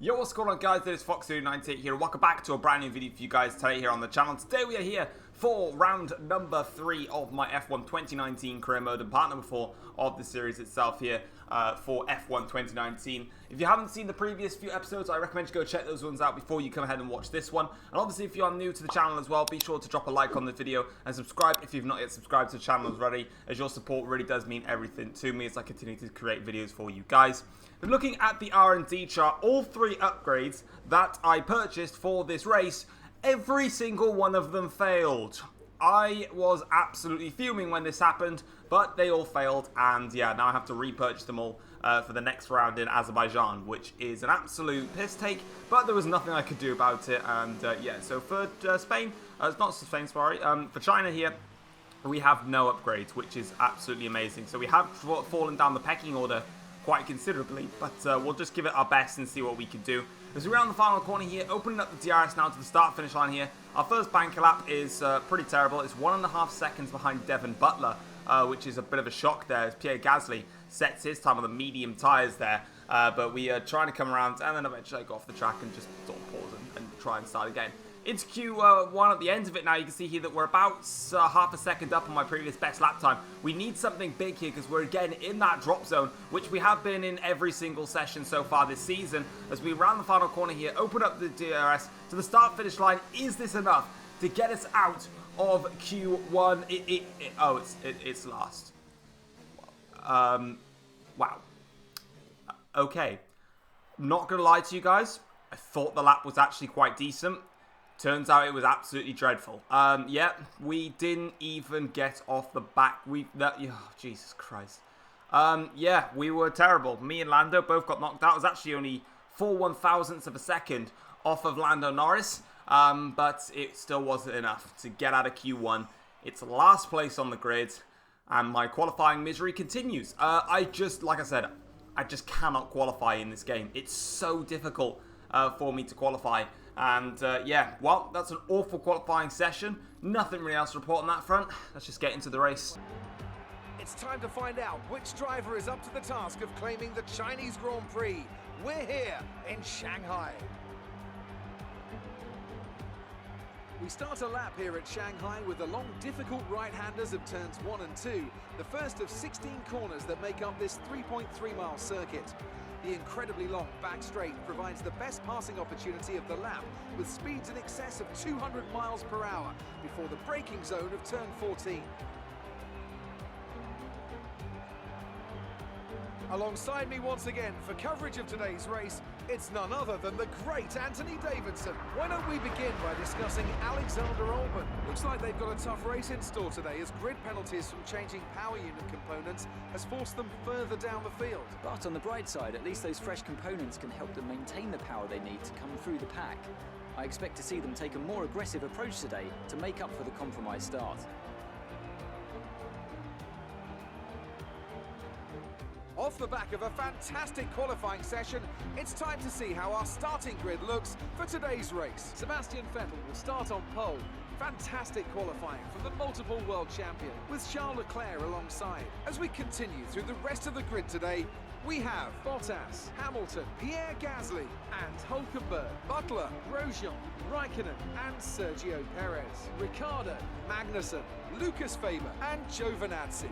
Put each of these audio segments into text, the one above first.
Yo, what's going on, guys? This is Fox98 here. Welcome back to a brand new video for you guys today here on the channel. Today we are here for round number 3 of my F1 2019 career mode and part number 4 of the series itself here for F1 2019. If you haven't seen the previous few episodes, I recommend you go check those ones out before you come ahead and watch this one. And obviously, if you are new to the channel as well, be sure to drop a like on the video and subscribe if you've not yet subscribed to the channel already, as your support really does mean everything to me as I continue to create videos for you guys. But looking at the R&D chart, all 3 upgrades that I purchased for this race, every single one of them failed. I was absolutely fuming when this happened, but they all failed, and yeah, now I have to repurchase them all for the next round in Azerbaijan, which is an absolute piss take, but there was nothing I could do about it. And yeah, so for Spain, not Spain, sorry, for China here, we have no upgrades, which is absolutely amazing. So we have fallen down the pecking order quite considerably, but we'll just give it our best and see what we can do. As we're around the final corner here, opening up the DRS now to the start-finish line here. Our first banker lap is pretty terrible. It's 1.5 seconds behind Devon Butler, which is a bit of a shock there, as Pierre Gasly sets his time on the medium tyres there. But we are trying to come around, and then eventually I go off the track and just sort of pause and try and start again. It's Q1 at the end of it now. You can see here that we're about half a second up on my previous best lap time. We need something big here because we're again in that drop zone, which we have been in every single session so far this season. As we round the final corner here, open up the DRS to the start-finish line. Is this enough to get us out of Q1? It's last. Wow. Okay. Not going to lie to you guys. I thought the lap was actually quite decent. Turns out it was absolutely dreadful. Yeah, we didn't even get off the back. Oh, Jesus Christ. Yeah, we were terrible. Me and Lando both got knocked out. It was actually only 4/1000ths of a second off of Lando Norris. But it still wasn't enough to get out of Q1. It's last place on the grid. And my qualifying misery continues. Like I said, I just cannot qualify in this game. It's so difficult for me to qualify. And yeah, well, that's an awful qualifying session. Nothing really else to report on that front. Let's just get into the race. It's time to find out which driver is up to the task of claiming the Chinese Grand Prix. We're here in Shanghai. We start a lap here at Shanghai with the long, difficult right-handers of turns 1 and 2, the first of 16 corners that make up this 3.3-mile circuit. The incredibly long back straight provides the best passing opportunity of the lap, with speeds in excess of 200 miles per hour before the braking zone of turn 14. Alongside me once again for coverage of today's race, it's none other than the great Anthony Davidson. Why don't we begin by discussing Alexander Albon? Looks like they've got a tough race in store today, as grid penalties from changing power unit components has forced them further down the field. But on the bright side, at least those fresh components can help them maintain the power they need to come through the pack. I expect to see them take a more aggressive approach today to make up for the compromised start. Off the back of a fantastic qualifying session, it's time to see how our starting grid looks for today's race. Sebastian Vettel will start on pole. Fantastic qualifying from the multiple world champion, with Charles Leclerc alongside. As we continue through the rest of the grid today, we have Bottas, Hamilton, Pierre Gasly and Hulkenberg, Butler, Grosjean, Raikkonen and Sergio Perez, Ricciardo, Magnussen, Lucas Faber and Giovinazzi.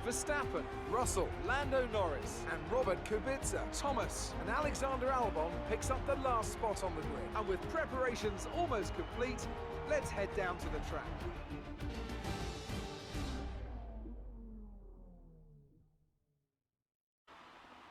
Verstappen, Russell, Lando Norris and Robert Kubica. Thomas and Alexander Albon picks up the last spot on the grid. And with preparations almost complete, let's head down to the track.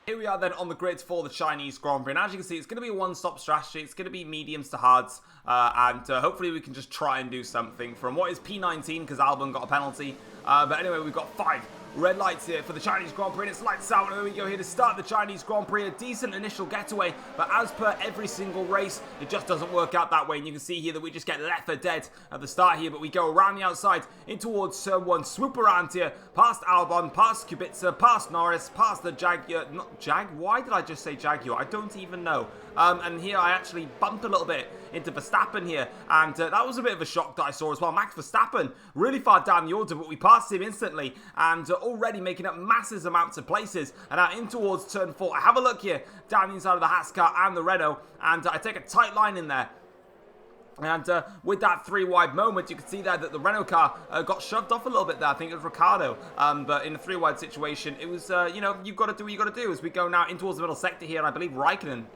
Here we are then on the grid for the Chinese Grand Prix, and as you can see, it's going to be a one-stop strategy. It's going to be mediums to hards, and hopefully we can just try and do something from what is P19, because Albon got a penalty. But anyway, we've got 5 red lights here for the Chinese Grand Prix, and it's lights out, and here we go here to start the Chinese Grand Prix. A decent initial getaway, but as per every single race, it just doesn't work out that way, and you can see here that we just get left for dead at the start here, but we go around the outside in towards turn 1, swoop around here, past Albon, past Kubica, past Norris, past the Jaguar, not Jag, why did I just say Jaguar? I don't even know. And here I actually bumped a little bit into Verstappen here, and that was a bit of a shock that I saw as well. Max Verstappen really far down the order, but we passed him instantly, and already making up massive amounts of places, and now in towards turn 4. I have a look here down the inside of the Haas car and the Renault, and I take a tight line in there. And with that 3 wide moment, you can see there that the Renault car got shoved off a little bit there. I think it was Ricciardo. But in a 3 wide situation, it was, you know, you've got to do what you got to do as we go now in towards the middle sector here. And I believe Raikkonen,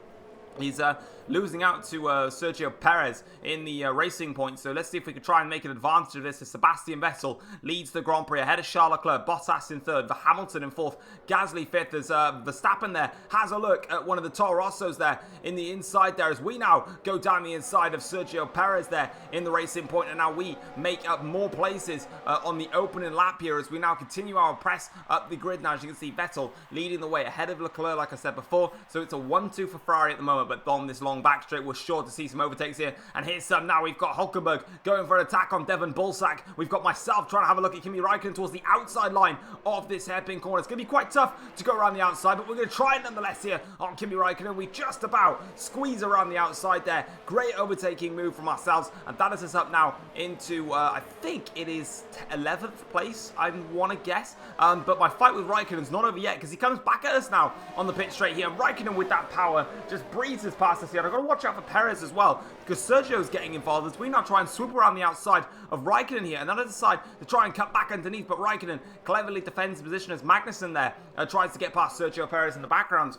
he's losing out to Sergio Perez in the racing point. So let's see if we can try and make an advantage of this as Sebastian Vettel leads the Grand Prix ahead of Charles Leclerc, Bottas in 3rd, Hamilton in 4th, Gasly 5th as Verstappen there has a look at one of the Toro Rossos there in the inside there as we now go down the inside of Sergio Perez there in the racing point, and now we make up more places on the opening lap here as we now continue our press up the grid. Now as you can see, Vettel leading the way ahead of Leclerc like I said before, so it's a 1-2 for Ferrari at the moment, but on this long back straight we're sure to see some overtakes here. And here's some now. We've got Hulkenberg going for an attack on Devon Bulsack. We've got myself trying to have a look at Kimi Raikkonen towards the outside line of this hairpin corner. It's going to be quite tough to go around the outside, but we're going to try it nonetheless here on Kimi Raikkonen. We just about squeeze around the outside there. Great overtaking move from ourselves, and that is us up now into I think it is 11th place, I want to guess. But my fight with Raikkonen's not over yet because he comes back at us now on the pit straight here. And Raikkonen with that power just breezes past us here. I've got to watch out for Perez as well because Sergio's getting involved as we now try and swoop around the outside of Raikkonen here, and then I decide to try and cut back underneath, but Raikkonen cleverly defends the position as Magnussen there tries to get past Sergio Perez in the background.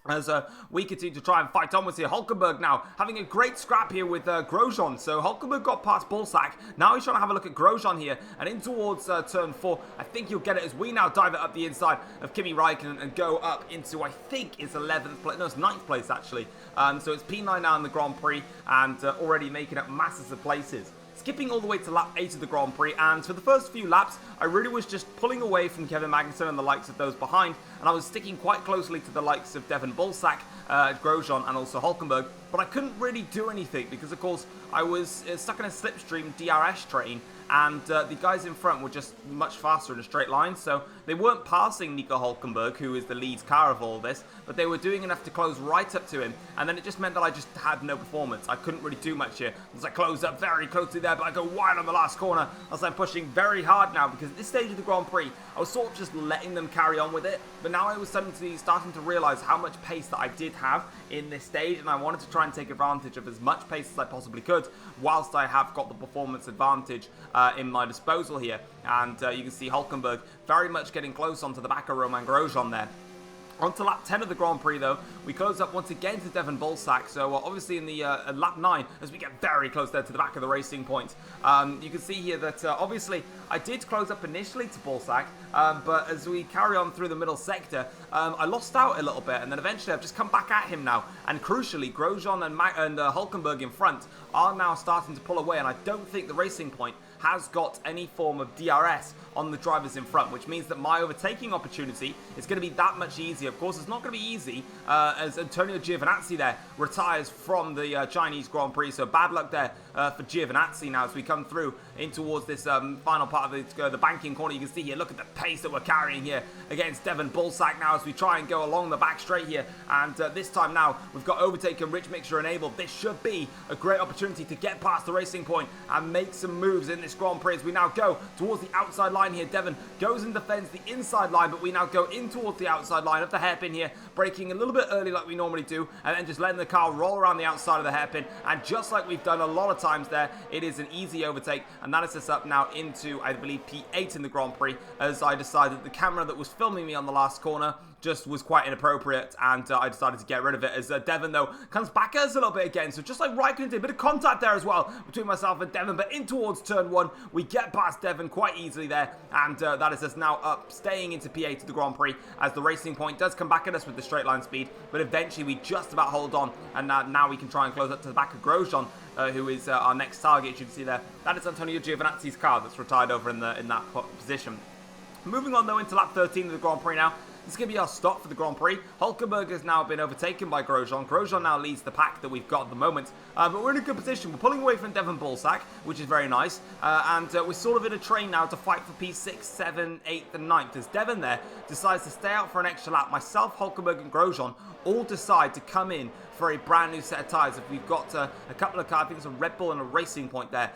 As we continue to try and fight onwards here. Hulkenberg now having a great scrap here with Grosjean. So Hulkenberg got past Bulsack. Now he's trying to have a look at Grosjean here. And in towards turn 4. I think he'll get it as we now dive it up the inside of Kimi Raikkonen and go up into, I think it's 11th place. No, it's 9th place actually. So it's P9 now in the Grand Prix and already making up masses of places. Skipping all the way to lap 8 of the Grand Prix, and for the first few laps, I really was just pulling away from Kevin Magnussen and the likes of those behind, and I was sticking quite closely to the likes of Devon Bulsack, Grosjean, and also Hulkenberg, but I couldn't really do anything because, of course, I was stuck in a slipstream DRS train, and the guys in front were just much faster in a straight line, so they weren't passing Nico Hulkenberg, who is the lead car of all this, but they were doing enough to close right up to him, and then it just meant that I just had no performance. I couldn't really do much here, as I closed up very closely there, but I go wide on the last corner, as I'm pushing very hard now, because at this stage of the Grand Prix, I was sort of just letting them carry on with it, but now I was starting to realise how much pace that I did have in this stage, and I wanted to try and take advantage of as much pace as I possibly could, whilst I have got the performance advantage in my disposal here. And you can see Hulkenberg very much getting close onto the back of Romain Grosjean there. On to lap 10 of the Grand Prix though, we close up once again to Devon Bulsack, so obviously in the lap 9, as we get very close there to the back of the racing point, you can see here that obviously I did close up initially to Bulsack, but as we carry on through the middle sector, I lost out a little bit, and then eventually I've just come back at him now, and crucially Grosjean and Hulkenberg in front are now starting to pull away, and I don't think the racing point has got any form of DRS on the drivers in front, which means that my overtaking opportunity is going to be that much easier. Of course, it's not going to be easy as Antonio Giovinazzi there retires from the Chinese Grand Prix, so bad luck there for Giovinazzi now as we come through in towards this final part of the banking corner. You can see here, look at the pace that we're carrying here against Devon Bulsack now as we try and go along the back straight here, and this time now we've got overtake and rich mixture enabled. This should be a great opportunity to get past the racing point and make some moves in this Grand Prix as we now go towards the outside line here. Devon goes and defends the inside line, but we now go in towards the outside line of the hairpin here, braking a little bit early like we normally do, and then just letting the car roll around the outside of the hairpin, and just like we've done a lot of times there, it is an easy overtake, and that is us up now into, I believe, P8 in the Grand Prix, as I decided the camera that was filming me on the last corner just was quite inappropriate, and I decided to get rid of it, as Devon though comes back at us a little bit again, so just like Raikkonen did, a bit of contact there as well between myself and Devon, but in towards turn 1, we get past Devon quite easily there, and that is us now up, staying into P8 of the Grand Prix, as the racing point does come back at us with the straight line speed, but eventually we just about hold on, and now we can try and close up to the back of Grosjean, who is our next target. As you can see there, that is Antonio Giovinazzi's car that's retired over in that position. Moving on though into lap 13 of the Grand Prix now. This is going to be our stop for the Grand Prix. Hulkenberg has now been overtaken by Grosjean. Grosjean now leads the pack that we've got at the moment. But we're in a good position. We're pulling away from Devon Bullsack, which is very nice. And we're sort of in a train now to fight for P6, 7, 8, and 9th. As Devon there decides to stay out for an extra lap. Myself, Hulkenberg, and Grosjean all decide to come in for a brand new set of tyres. If we've got a couple of cars, I think it's a Red Bull and a Racing Point there,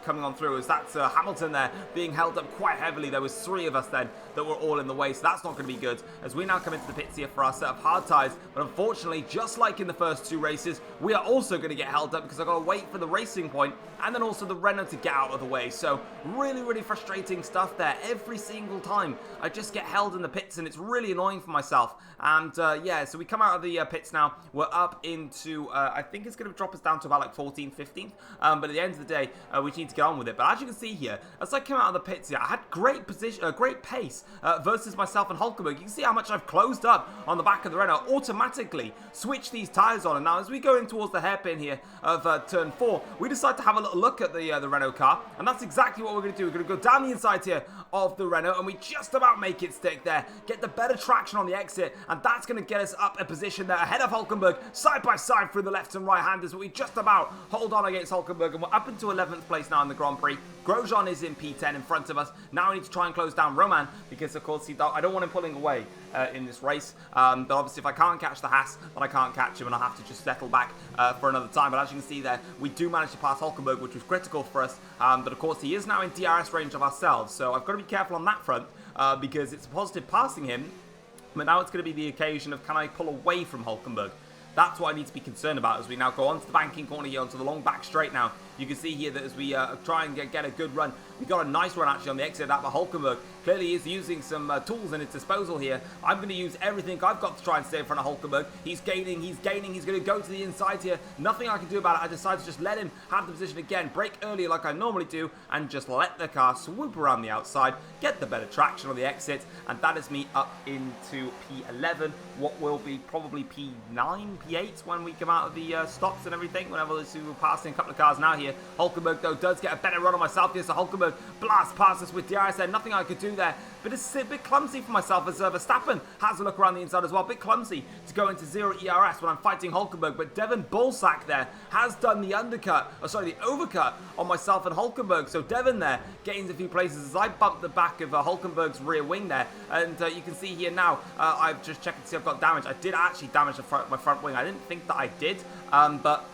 coming on through, as that's Hamilton there being held up quite heavily. There was 3 of us then that were all in the way, so that's not going to be good, as we now come into the pits here for our set of hard tyres. But unfortunately, just like in the first 2 races, we are also going to get held up because I've got to wait for the Racing Point and then also the Renault to get out of the way. So really, really frustrating stuff there. Every single time I just get held in the pits, and it's really annoying for myself. And yeah, so we come out of the pits now. We're up into, I think it's going to drop us down to about like 14th, 15th. But at the end of the day, we need to get on with it. But as you can see here, as I came out of the pits here, I had great position, great pace versus myself and Hulkenberg. You can see how much I've closed up on the back of the Renault, automatically switch these tyres on. And now as we go in towards the hairpin here of turn 4, we decide to have a little look at the Renault car. And that's exactly what we're going to do. We're going to go down the inside here of the Renault, and we just about make it stick there. Get the better traction on the exit, and that's going to get us up a position there ahead of Hulkenberg, side by side through the left and right handers. But we just about hold on against Hulkenberg, and we're up into 11th place now in the Grand Prix. Grosjean is in P10 in front of us. Now we need to try and close down Roman, because of course I don't want him pulling away in this race. But obviously if I can't catch the Haas, then I can't catch him, and I'll have to just settle back for another time. But as you can see there, we do manage to pass Hulkenberg, which was critical for us. But of course he is now in DRS range of ourselves, so I've got to be careful on that front, because it's a positive passing him. But now it's going to be the occasion of, can I pull away from Hulkenberg? That's what I need to be concerned about as we now go onto the banking corner here, onto the long back straight now. You can see here that as we try and get a good run, we got a nice run actually on the exit of that, but Hulkenberg clearly is using some tools in his disposal here. I'm going to use everything I've got to try and stay in front of Hulkenberg. He's gaining, he's going to go to the inside here. Nothing I can do about it. I decided to just let him have the position again, brake earlier like I normally do, and just let the car swoop around the outside, get the better traction on the exit, and that is me up into P11, what will be probably P9, P8 when we come out of the stops and everything, whenever we're passing a couple of cars now here. Hulkenberg, though, does get a better run on myself here, so Hulkenberg blasts past us with DRS there. Nothing I could do there, but it's a bit clumsy for myself as Verstappen has a look around the inside as well. A bit clumsy to go into 0 ERS when I'm fighting Hulkenberg, but Devon Bullsack there has done the overcut on myself and Hulkenberg. So Devon there gains a few places as I bump the back of Hulkenberg's rear wing there, and you can see here now, I've just checked to see I've got damage. I did actually damage my front wing. I didn't think that I did, but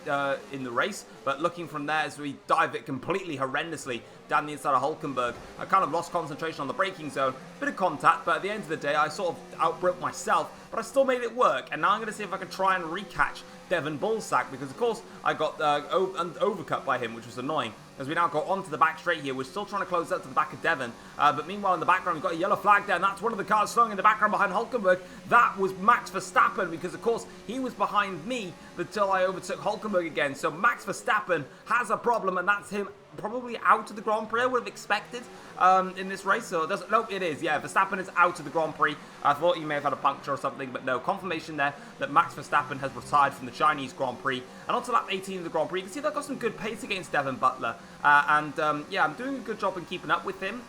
in the race, but looking from there as we dive it completely horrendously down the inside of Hulkenberg, I kind of lost concentration on the braking zone, bit of contact, but at the end of the day I sort of outbroke myself, but I still made it work. And now I'm going to see if I can try and recatch Devon Bullsack, because of course I got overcut by him, which was annoying. As we now go onto the back straight here, we're still trying to close out to the back of Devon, but meanwhile in the background we've got a yellow flag there, and that's one of the cars slowing in the background behind Hulkenberg. That was Max Verstappen, because of course he was behind me until I overtook Hulkenberg again. So Max Verstappen has a problem, and that's him probably out of the Grand Prix, I would have expected in this race. So nope, it is, yeah, Verstappen is out of the Grand Prix. I thought he may have had a puncture or something, but no, confirmation there that Max Verstappen has retired from the Chinese Grand Prix. And on to lap 18 of the Grand Prix, you can see they've got some good pace against Devon Butler, yeah, I'm doing a good job in keeping up with him.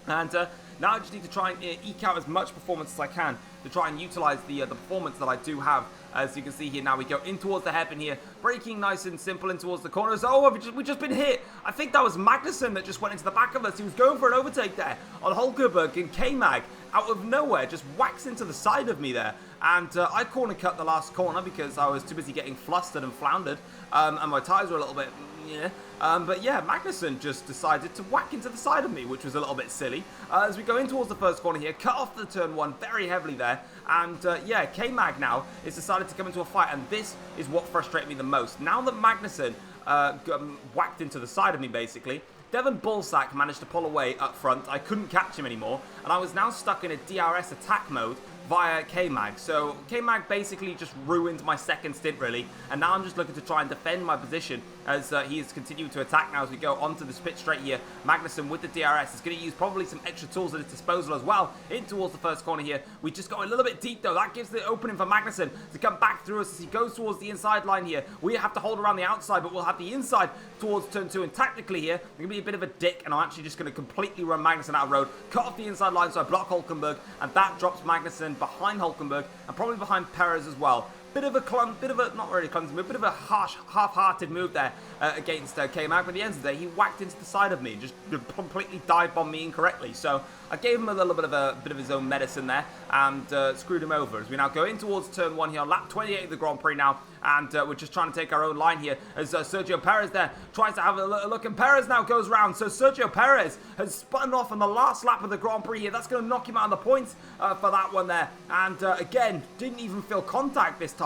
And now I just need to try and eke out as much performance as I can to try and utilize the performance that I do have. As you can see here now, we go in towards the hairpin here, braking nice and simple in towards the corners. Oh, we've just been hit. I think that was Magnussen that just went into the back of us. He was going for an overtake there on Hulkenberg, and K-Mag out of nowhere just whacks into the side of me there. And I corner cut the last corner because I was too busy getting flustered and floundered, and my tyres were a little bit, yeah. But yeah, Magnussen just decided to whack into the side of me, which was a little bit silly. As we go in towards the first corner here, cut off the turn 1 very heavily there. And yeah, K-Mag now has decided to come into a fight, and this is what frustrated me the most. Now that Magnussen whacked into the side of me, basically, Devon Bullsack managed to pull away up front. I couldn't catch him anymore, and I was now stuck in a DRS attack mode via K-Mag. So K-Mag basically just ruined my second stint really, and now I'm just looking to try and defend my position as he is continuing to attack now as we go onto the pit straight here. Magnussen with the DRS is going to use probably some extra tools at his disposal as well in towards the first corner here. We just got a little bit deep though. That gives the opening for Magnussen to come back through us as he goes towards the inside line here. We have to hold around the outside, but we'll have the inside towards turn 2, and tactically here, I'm going to be a bit of a dick, and I'm actually just going to completely run Magnussen out of road, cut off the inside line so I block Hulkenberg, and that drops Magnussen behind Hulkenberg, and probably behind Perez as well. Bit of a, not really clumsy move, bit of a harsh, half-hearted move there against K-Mag, but at the end of the day, he whacked into the side of me, just completely dive-bombed me incorrectly. So I gave him a little bit of his own medicine there, and screwed him over. As we now go in towards turn 1 here, lap 28 of the Grand Prix now, and we're just trying to take our own line here, as Sergio Perez there tries to have a look, and Perez now goes round. So Sergio Perez has spun off on the last lap of the Grand Prix here. That's going to knock him out on the points for that one there, and again, didn't even feel contact this time.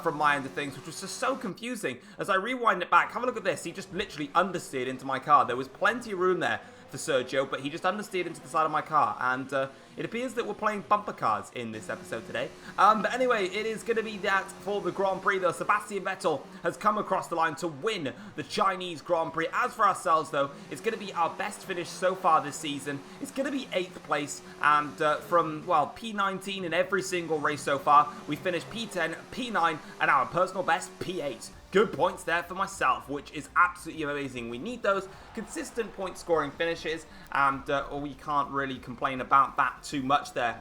From my end of things, which was just so confusing. As I rewind it back, have a look at this. He just literally understeered into my car. There was plenty of room there for Sergio, but he just understeered into the side of my car, and it appears that we're playing bumper cars in this episode today. But anyway, it is going to be that for the Grand Prix, though. Sebastian Vettel has come across the line to win the Chinese Grand Prix. As for ourselves, though, it's going to be our best finish so far this season. It's going to be 8th place, and from, well, P19 in every single race so far, we finished P10, P9, and our personal best, P8. Good points there for myself, which is absolutely amazing. We need those consistent point scoring finishes, and we can't really complain about that too much there.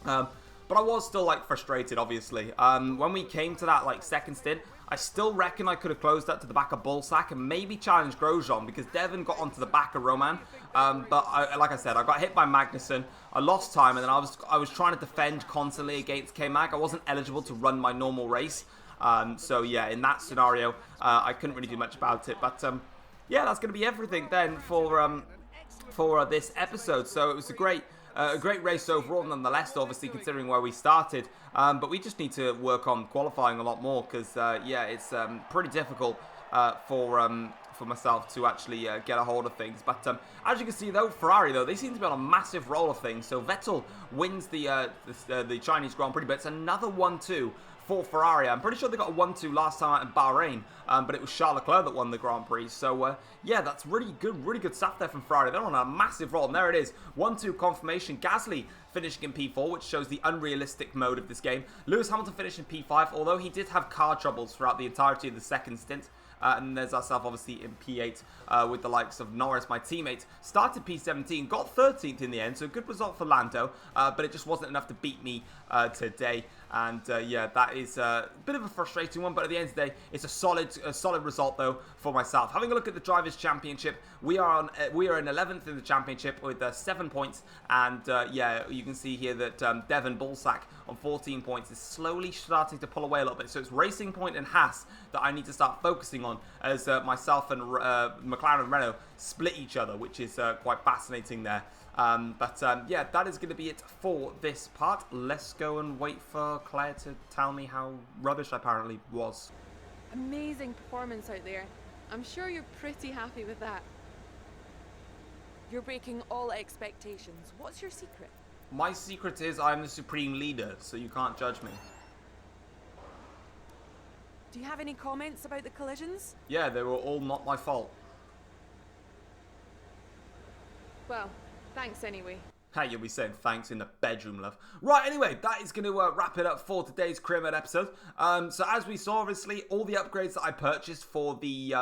But I was still like frustrated, obviously. When we came to that like second stint, I still reckon I could have closed that to the back of Bullsack and maybe challenged Grosjean, because Devon got onto the back of Roman. But like I said, I got hit by Magnussen. I lost time, and then I was trying to defend constantly against K-Mag. I wasn't eligible to run my normal race. So yeah, in that scenario, I couldn't really do much about it. But yeah, that's going to be everything then for this episode. So it was a great race overall, nonetheless, obviously, considering where we started. But we just need to work on qualifying a lot more, because yeah, it's pretty difficult for myself to actually get a hold of things. But as you can see, though, Ferrari, though, they seem to be on a massive roll of things. So Vettel wins the Chinese Grand Prix, but it's another 1-2 for Ferrari. I'm pretty sure they got a 1-2 last time out in Bahrain, but it was Charles Leclerc that won the Grand Prix. So yeah, that's really good stuff there from Ferrari. They're on a massive roll, and there it is, 1-2 confirmation. Gasly finishing in P4, which shows the unrealistic mode of this game. Lewis Hamilton finished in P5, although he did have car troubles throughout the entirety of the second stint. And there's ourselves obviously in P8 with the likes of Norris, my teammate. Started P17, got 13th in the end, so a good result for Lando, but it just wasn't enough to beat me today. And yeah, that is a bit of a frustrating one, but at the end of the day, it's a solid result though for myself. Having a look at the Drivers' Championship, we are in 11th in the championship with 7 points, and yeah, you can see here that Devon Bullsack on 14 points is slowly starting to pull away a little bit. So it's Racing Point and Haas that I need to start focusing on, as myself and McLaren and Renault split each other, which is quite fascinating there. But yeah, that is going to be it for this part. Let's go and wait for Claire to tell me how rubbish I apparently was. Amazing performance out there. I'm sure you're pretty happy with that. You're breaking all expectations. What's your secret? My secret is I'm the supreme leader, so you can't judge me. Do you have any comments about the collisions? Yeah, they were all not my fault. Well, thanks anyway. Hey, you'll be saying thanks in the bedroom, love. Right, anyway, that is going to wrap it up for today's career mode episode. So as we saw, obviously, all the upgrades that I purchased for the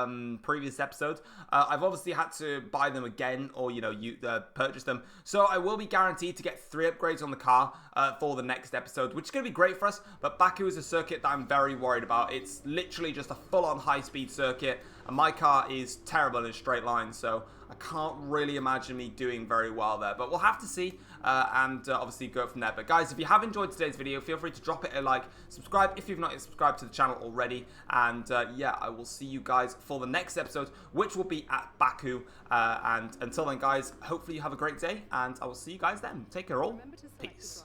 previous episode, I've obviously had to buy them again, or, you know, purchase them. So I will be guaranteed to get 3 upgrades on the car for the next episode, which is going to be great for us. But Baku is a circuit that I'm very worried about. It's literally just a full-on high-speed circuit, and my car is terrible in straight lines, so I can't really imagine me doing very well there. But we'll have to see, and obviously go from there. But guys, if you have enjoyed today's video, feel free to drop it a like, subscribe if you've not yet subscribed to the channel already, and yeah, I will see you guys for the next episode, which will be at Baku. And until then, guys, hopefully you have a great day, and I will see you guys then. Take care all. Peace.